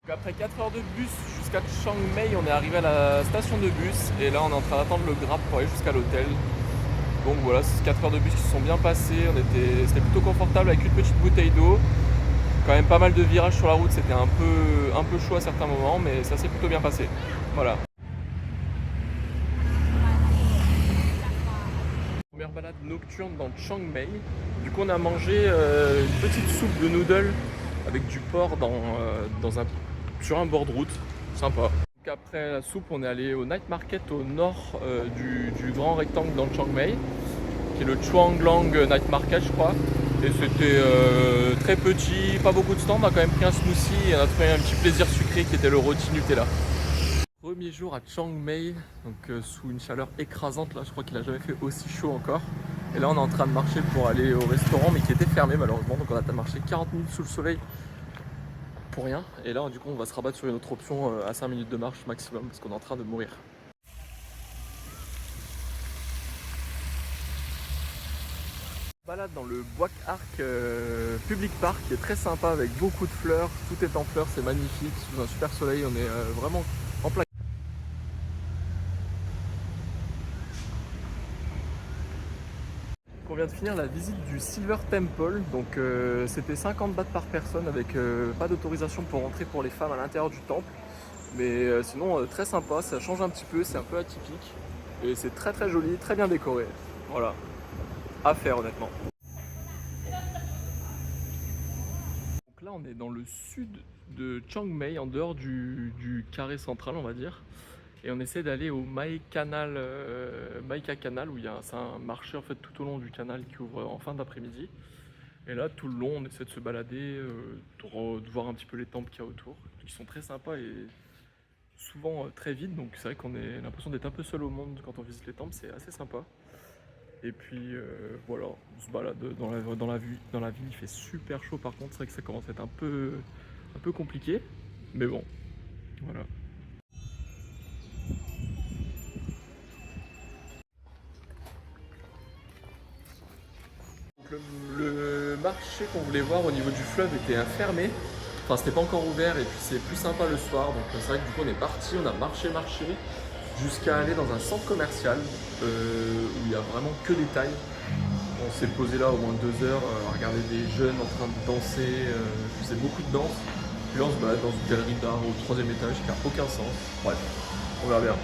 Après 4 heures de bus jusqu'à Chiang Mai, on est arrivé à la station de bus et là on est en train d'attendre le Grab pour aller jusqu'à l'hôtel. Donc voilà, c'est 4 heures de bus qui se sont bien passées, c'était plutôt confortable avec une petite bouteille d'eau. Quand même pas mal de virages sur la route, c'était un peu chaud à certains moments, mais ça s'est plutôt bien passé. Voilà. Première balade nocturne dans Chiang Mai. Du coup on a mangé une petite soupe de noodles avec du porc sur un bord de route. Sympa. Donc après la soupe, on est allé au night market au nord du grand rectangle dans Chiang Mai, qui est le Chuang Long Night Market je crois. Et c'était très petit, pas beaucoup de stands, on a quand même pris un smoothie et on a trouvé un petit plaisir sucré qui était le rôti Nutella. Premier jour à Chiang Mai, donc sous une chaleur écrasante, là je crois qu'il a jamais fait aussi chaud encore. Et là on est en train de marcher pour aller au restaurant mais qui était fermé malheureusement, donc on a marché 40 minutes sous le soleil pour rien. Et là du coup on va se rabattre sur une autre option à 5 minutes de marche maximum parce qu'on est en train de mourir. Balade dans le Boak Ark Public Park qui est très sympa avec beaucoup de fleurs, tout est en fleurs, c'est magnifique, sous un super soleil, on est vraiment en plein. On vient de finir la visite du Silver Temple, donc c'était 50 bahts par personne avec pas d'autorisation pour rentrer pour les femmes à l'intérieur du temple. Mais sinon très sympa, ça change un petit peu, c'est un peu atypique et c'est très très joli, très bien décoré. Voilà, à faire honnêtement. Donc là on est dans le sud de Chiang Mai, en dehors du carré central on va dire. Et on essaie d'aller au Maika Canal où c'est un marché en fait tout au long du canal qui ouvre en fin d'après-midi. Et là tout le long on essaie de se balader, de voir un petit peu les temples qu'il y a autour, qui sont très sympas et souvent très vides. Donc c'est vrai qu'on a l'impression d'être un peu seul au monde quand on visite les temples, c'est assez sympa. Et puis voilà, on se balade dans la ville, il fait super chaud par contre, c'est vrai que ça commence à être un peu compliqué. Mais bon, voilà. Le marché qu'on voulait voir au niveau du fleuve était fermé. Enfin, c'était pas encore ouvert et puis c'est plus sympa le soir. Donc c'est vrai que du coup on est parti, on a marché jusqu'à aller dans un centre commercial où il y a vraiment que des tailles. On s'est posé là au moins 2 heures à regarder des jeunes en train de danser. Je faisais beaucoup de danse. Puis là on se balade dans une galerie d'art au 3e étage qui n'a aucun sens. Bref, on verra bien.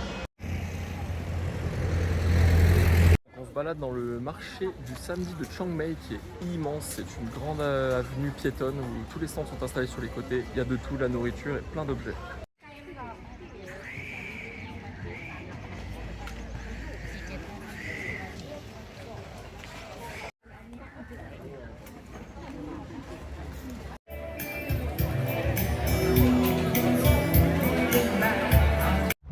On se balade dans le marché du samedi de Chiang Mai qui est immense. C'est une grande avenue piétonne où tous les stands sont installés sur les côtés. Il y a de tout, la nourriture et plein d'objets.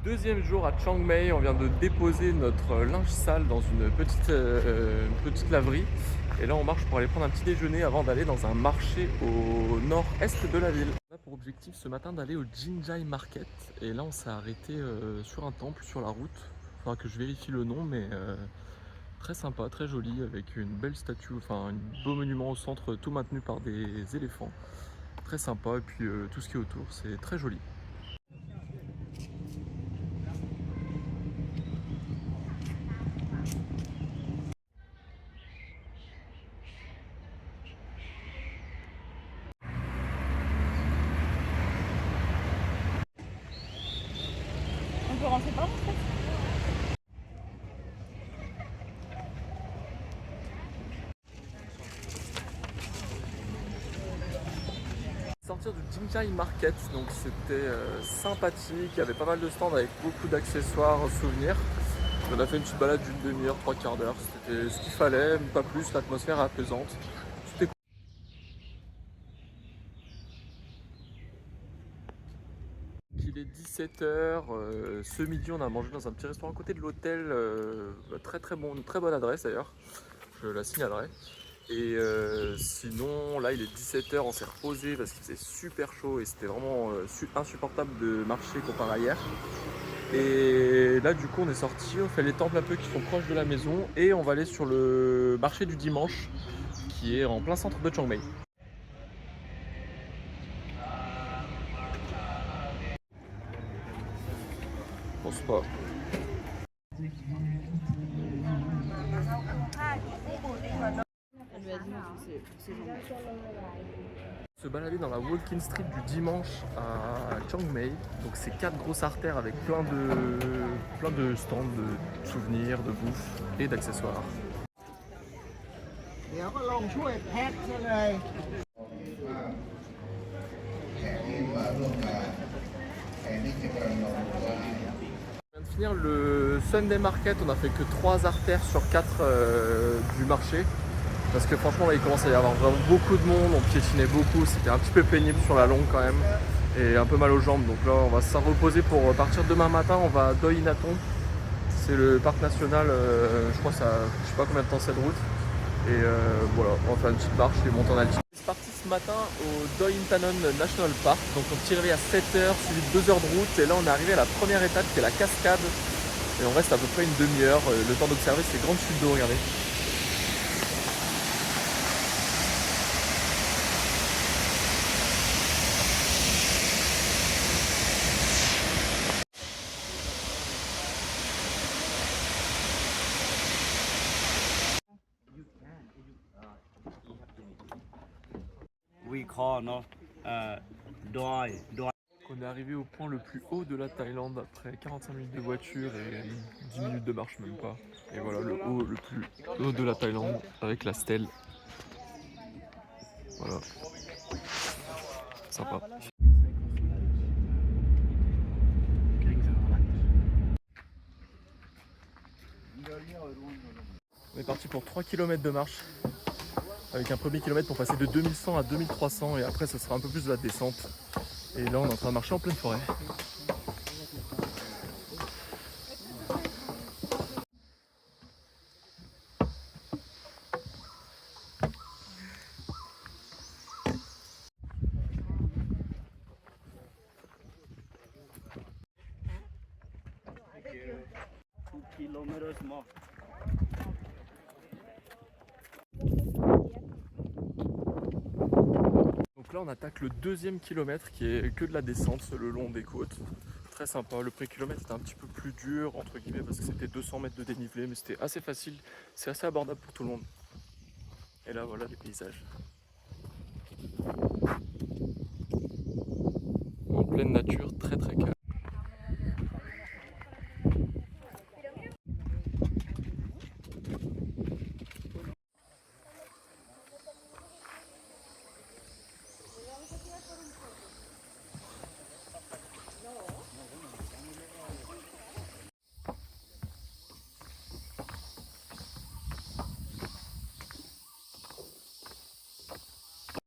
Deuxième jour à Chiang Mai, on vient de déposer notre linge sale dans une petite laverie. Et là on marche pour aller prendre un petit déjeuner avant d'aller dans un marché au nord-est de la ville. On a pour objectif ce matin d'aller au Jinjai Market. Et là on s'est arrêté sur un temple sur la route. Il faudra que je vérifie le nom, mais très sympa, très joli, avec une belle statue, enfin un beau monument au centre, tout maintenu par des éléphants. Très sympa, et puis tout ce qui est autour, c'est très joli. On peut rentrer par là, en fait. Sortir du Jinjai Market, donc c'était sympathique, il y avait pas mal de stands avec beaucoup d'accessoires, souvenirs. On a fait une petite balade d'une demi-heure, 3/4 d'heure, c'était ce qu'il fallait, pas plus, l'atmosphère est apaisante. C'était cool. Il est 17 h, ce midi on a mangé dans un petit restaurant à côté de l'hôtel, très très bon, une très bonne adresse d'ailleurs, je la signalerai. Et sinon, là il est 17 h, on s'est reposé parce qu'il faisait super chaud et c'était vraiment insupportable de marcher comparé à hier. Et là du coup on est sorti, on fait les temples un peu qui sont proches de la maison et on va aller sur le marché du dimanche qui est en plein centre de Chiang Mai. pense pas. Se balader dans la Walking Street du dimanche à Chiang Mai, donc c'est 4 grosses artères avec plein de stands de souvenirs, de bouffe et d'accessoires. เดี๋ยวก็ลงช่วยแพ็คซะเลย On vient de finir le Sunday Market, on a fait que 3 artères sur 4 du marché. Parce que franchement là il commence à y avoir vraiment beaucoup de monde, on piétinait beaucoup, c'était un petit peu pénible sur la longue quand même. Et un peu mal aux jambes, donc là on va s'en reposer pour partir demain matin, on va à Doi Inaton. C'est le parc national, je crois que ça, je sais pas combien de temps cette route. Et voilà, on va faire une petite marche et monter en altitude. C'est parti ce matin au Doi Inaton National Park, donc on s'est réveillé à 7h, suivi de 2 heures de route. Et là on est arrivé à la première étape qui est la cascade. Et on reste à peu près une demi-heure, le temps d'observer ces grandes chutes d'eau, regardez. We call no Doi. On est arrivé au point le plus haut de la Thaïlande après 45 minutes de voiture et 10 minutes de marche même pas. Et voilà le haut le plus haut de la Thaïlande avec la stèle. Voilà. Sympa. On est parti pour 3 km de marche. Avec un premier kilomètre pour passer de 2100 à 2300 et après ce sera un peu plus de la descente. Et là on est en train de marcher en pleine forêt. Kilometers more. Donc là on attaque le deuxième kilomètre qui est que de la descente le long des côtes. Très sympa, le pré-kilomètre était un petit peu plus dur entre guillemets parce que c'était 200 mètres de dénivelé mais c'était assez facile, c'est assez abordable pour tout le monde. Et là voilà les paysages. En pleine nature, très très calme.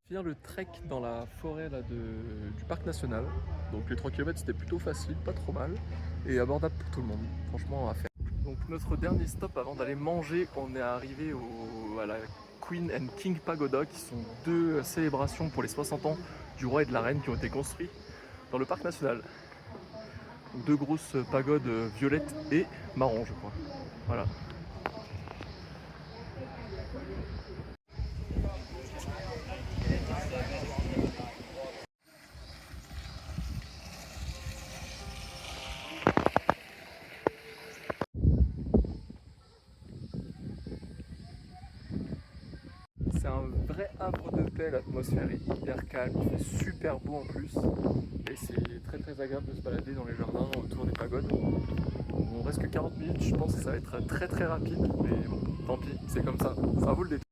Finir le trek dans la forêt là, du parc national. Donc les 3 km c'était plutôt facile, pas trop mal et abordable pour tout le monde, franchement à faire. Donc notre dernier stop avant d'aller manger, on est arrivé à la Queen and King Pagoda qui sont 2 célébrations pour les 60 ans du roi et de la reine qui ont été construits dans le parc national. Donc 2 grosses pagodes violettes et marron je crois. Voilà. C'est un vrai havre de paix, l'atmosphère est hyper calme, il fait super beau en plus et c'est très très agréable de se balader dans les jardins autour des pagodes. On reste que 40 minutes, je pense que ça va être très très rapide mais bon, tant pis, c'est comme ça vaut le détour.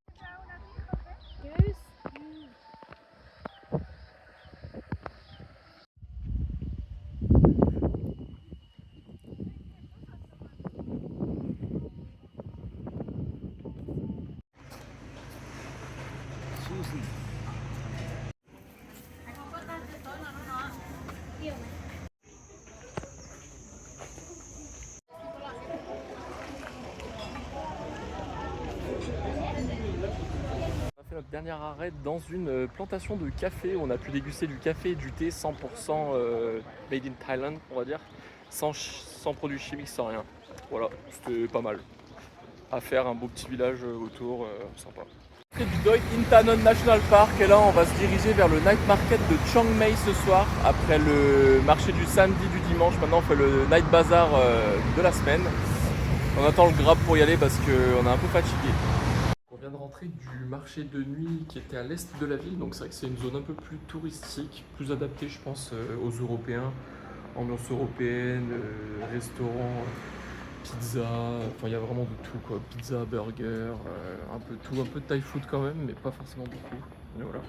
On a fait notre dernier arrêt dans une plantation de café où on a pu déguster du café et du thé 100% made in Thailand, on va dire, sans produits chimiques, sans rien. Voilà, c'était pas mal. À faire un beau petit village autour, sympa. Du Doi Intanon National Park et là on va se diriger vers le night market de Chiang Mai ce soir après le marché du samedi, du dimanche. Maintenant on fait le night bazaar de la semaine. On attend le grab pour y aller parce qu'on est un peu fatigué. On vient de rentrer du marché de nuit qui était à l'est de la ville, donc c'est vrai que c'est une zone un peu plus touristique, plus adaptée je pense aux Européens. Ambiance européenne, restaurant, pizza, enfin il y a vraiment de tout quoi, pizza, burger, un peu tout, un peu de Thai food quand même, mais pas forcément beaucoup. Mais voilà.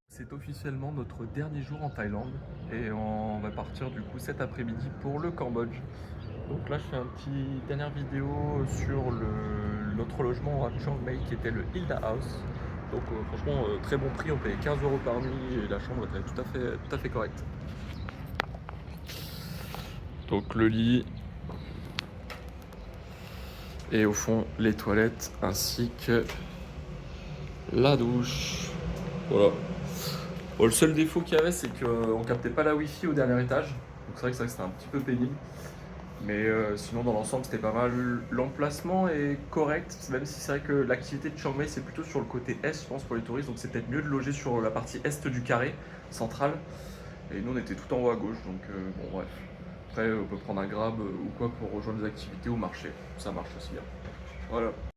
C'est officiellement notre dernier jour en Thaïlande et on va partir du coup cet après-midi pour le Cambodge. Donc là je fais une petite dernière vidéo sur notre logement à Chiang Mai qui était le Hilda House. Donc franchement très bon prix, on payait 15 € par nuit et la chambre était tout à fait correcte. Donc le lit et au fond les toilettes ainsi que la douche. Voilà. Bon, le seul défaut qu'il y avait, c'est qu'on captait pas la Wi-Fi au dernier étage. Donc c'est vrai que c'était un petit peu pénible. Mais sinon, dans l'ensemble, c'était pas mal. L'emplacement est correct, même si c'est vrai que l'activité de Chiang Mai, c'est plutôt sur le côté est, je pense, pour les touristes. Donc c'est peut-être mieux de loger sur la partie est du carré central. Et nous, on était tout en haut à gauche. Donc bon, bref. Après, on peut prendre un grab ou quoi pour rejoindre les activités au marché. Ça marche aussi bien. Voilà.